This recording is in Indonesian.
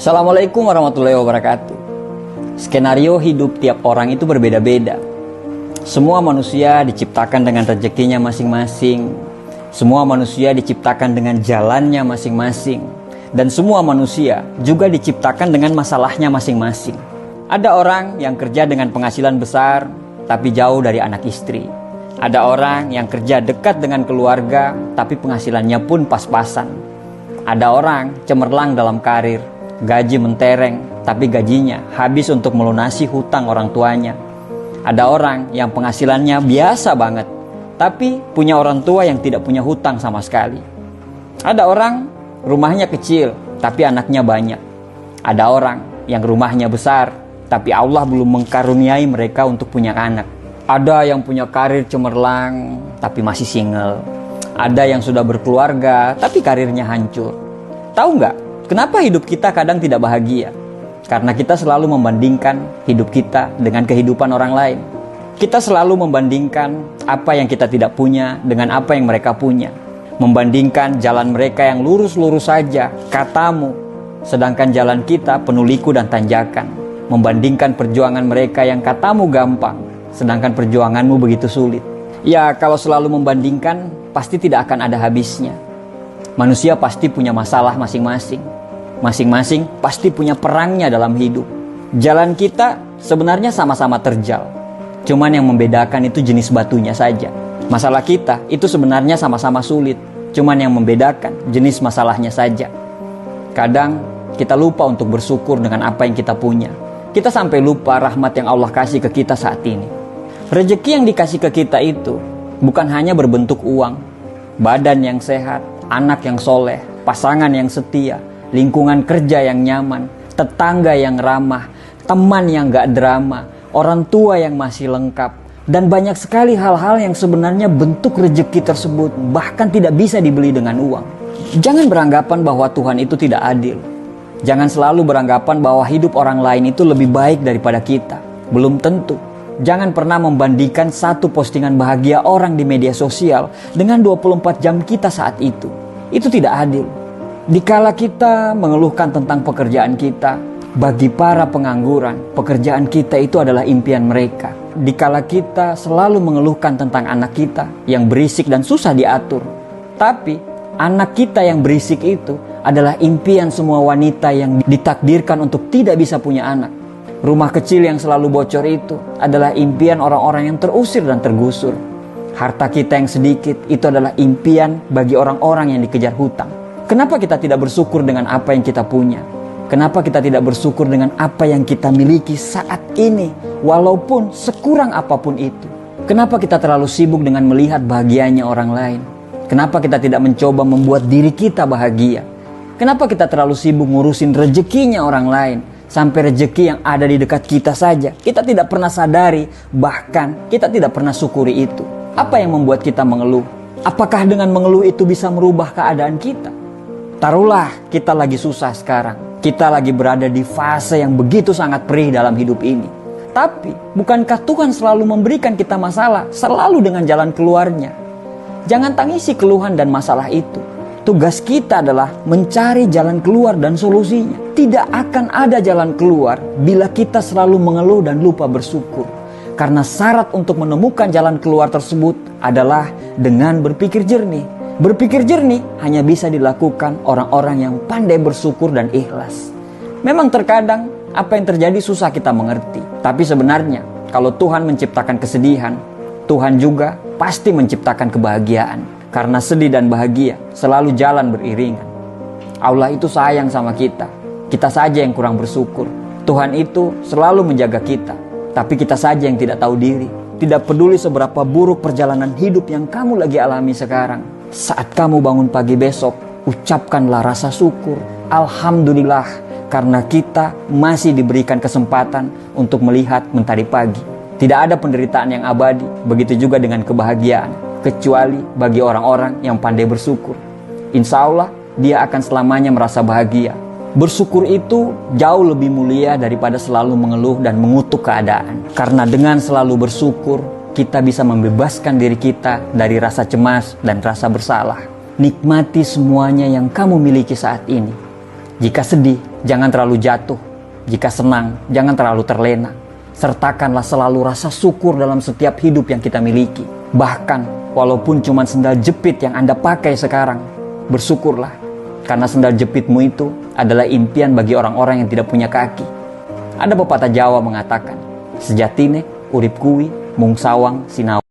Assalamualaikum warahmatullahi wabarakatuh. Skenario hidup tiap orang itu berbeda-beda. Semua manusia diciptakan dengan rezekinya masing-masing. Semua manusia diciptakan dengan jalannya masing-masing. Dan semua manusia juga diciptakan dengan masalahnya masing-masing. Ada orang yang kerja dengan penghasilan besar, tapi jauh dari anak istri. Ada orang yang kerja dekat dengan keluarga, tapi penghasilannya pun pas-pasan. Ada orang cemerlang dalam karir, gaji mentereng, tapi gajinya habis untuk melunasi hutang orang tuanya. Ada orang yang penghasilannya biasa banget, tapi punya orang tua yang tidak punya hutang sama sekali. Ada orang rumahnya kecil, tapi anaknya banyak. Ada orang yang rumahnya besar, tapi Allah belum mengkaruniai mereka untuk punya anak. Ada yang punya karir cemerlang, tapi masih single. Ada yang sudah berkeluarga, tapi karirnya hancur. Tahu nggak? Kenapa hidup kita kadang tidak bahagia? Karena kita selalu membandingkan hidup kita dengan kehidupan orang lain. Kita selalu membandingkan apa yang kita tidak punya dengan apa yang mereka punya. Membandingkan jalan mereka yang lurus-lurus saja, katamu, sedangkan jalan kita penuh liku dan tanjakan. Membandingkan perjuangan mereka yang katamu gampang, sedangkan perjuanganmu begitu sulit. Ya, kalau selalu membandingkan, pasti tidak akan ada habisnya. Manusia pasti punya masalah masing-masing. Masing-masing pasti punya perangnya dalam hidup. Jalan kita sebenarnya sama-sama terjal. Cuman yang membedakan itu jenis batunya saja. Masalah kita itu sebenarnya sama-sama sulit. Cuman yang membedakan jenis masalahnya saja. Kadang kita lupa untuk bersyukur dengan apa yang kita punya. Kita sampai lupa rahmat yang Allah kasih ke kita saat ini. Rezeki yang dikasih ke kita itu bukan hanya berbentuk uang, badan yang sehat, anak yang soleh, pasangan yang setia, lingkungan kerja yang nyaman, tetangga yang ramah, teman yang gak drama, orang tua yang masih lengkap, dan banyak sekali hal-hal yang sebenarnya bentuk rezeki tersebut bahkan tidak bisa dibeli dengan uang. Jangan beranggapan bahwa Tuhan itu tidak adil. Jangan selalu beranggapan bahwa hidup orang lain itu lebih baik daripada kita. Belum tentu. Jangan pernah membandingkan satu postingan bahagia orang di media sosial dengan 24 jam kita saat itu. Itu tidak adil. Dikala kita mengeluhkan tentang pekerjaan kita, bagi para pengangguran, pekerjaan kita itu adalah impian mereka. Dikala kita selalu mengeluhkan tentang anak kita yang berisik dan susah diatur, tapi anak kita yang berisik itu adalah impian semua wanita yang ditakdirkan untuk tidak bisa punya anak. Rumah kecil yang selalu bocor itu adalah impian orang-orang yang terusir dan tergusur. Harta kita yang sedikit itu adalah impian bagi orang-orang yang dikejar hutang. Kenapa kita tidak bersyukur dengan apa yang kita punya? Kenapa kita tidak bersyukur dengan apa yang kita miliki saat ini, walaupun sekurang apapun itu? Kenapa kita terlalu sibuk dengan melihat bahagianya orang lain? Kenapa kita tidak mencoba membuat diri kita bahagia? Kenapa kita terlalu sibuk ngurusin rezekinya orang lain? Sampai rezeki yang ada di dekat kita saja kita tidak pernah sadari, bahkan kita tidak pernah syukuri itu. Apa yang membuat kita mengeluh? Apakah dengan mengeluh itu bisa merubah keadaan kita? Taruhlah kita lagi susah sekarang. Kita lagi berada di fase yang begitu sangat perih dalam hidup ini. Tapi bukankah Tuhan selalu memberikan kita masalah, selalu dengan jalan keluarnya? Jangan tangisi keluhan dan masalah itu. Tugas kita adalah mencari jalan keluar dan solusinya. Tidak akan ada jalan keluar bila kita selalu mengeluh dan lupa bersyukur. Karena syarat untuk menemukan jalan keluar tersebut adalah dengan berpikir jernih. Berpikir jernih hanya bisa dilakukan orang-orang yang pandai bersyukur dan ikhlas. Memang terkadang apa yang terjadi susah kita mengerti. Tapi sebenarnya kalau Tuhan menciptakan kesedihan, Tuhan juga pasti menciptakan kebahagiaan. Karena sedih dan bahagia selalu jalan beriringan. Allah itu sayang sama kita. Kita saja yang kurang bersyukur. Tuhan itu selalu menjaga kita. Tapi kita saja yang tidak tahu diri. Tidak peduli seberapa buruk perjalanan hidup yang kamu lagi alami sekarang. Saat kamu bangun pagi besok, ucapkanlah rasa syukur. Alhamdulillah, karena kita masih diberikan kesempatan untuk melihat mentari pagi. Tidak ada penderitaan yang abadi, begitu juga dengan kebahagiaan. Kecuali bagi orang-orang yang pandai bersyukur. Insya Allah dia akan selamanya merasa bahagia. Bersyukur itu jauh lebih mulia daripada selalu mengeluh dan mengutuk keadaan. Karena dengan selalu bersyukur, kita bisa membebaskan diri kita dari rasa cemas dan rasa bersalah. Nikmati semuanya yang kamu miliki saat ini. Jika sedih, Jangan terlalu jatuh. Jika senang, jangan terlalu terlena. Sertakanlah selalu rasa syukur dalam setiap hidup yang kita miliki. Bahkan, walaupun cuma sendal jepit yang Anda pakai sekarang, bersyukurlah. Karena sendal jepitmu itu adalah impian bagi orang-orang yang tidak punya kaki. Ada pepatah Jawa mengatakan, sejatine urip kuwi mung sawang sinau.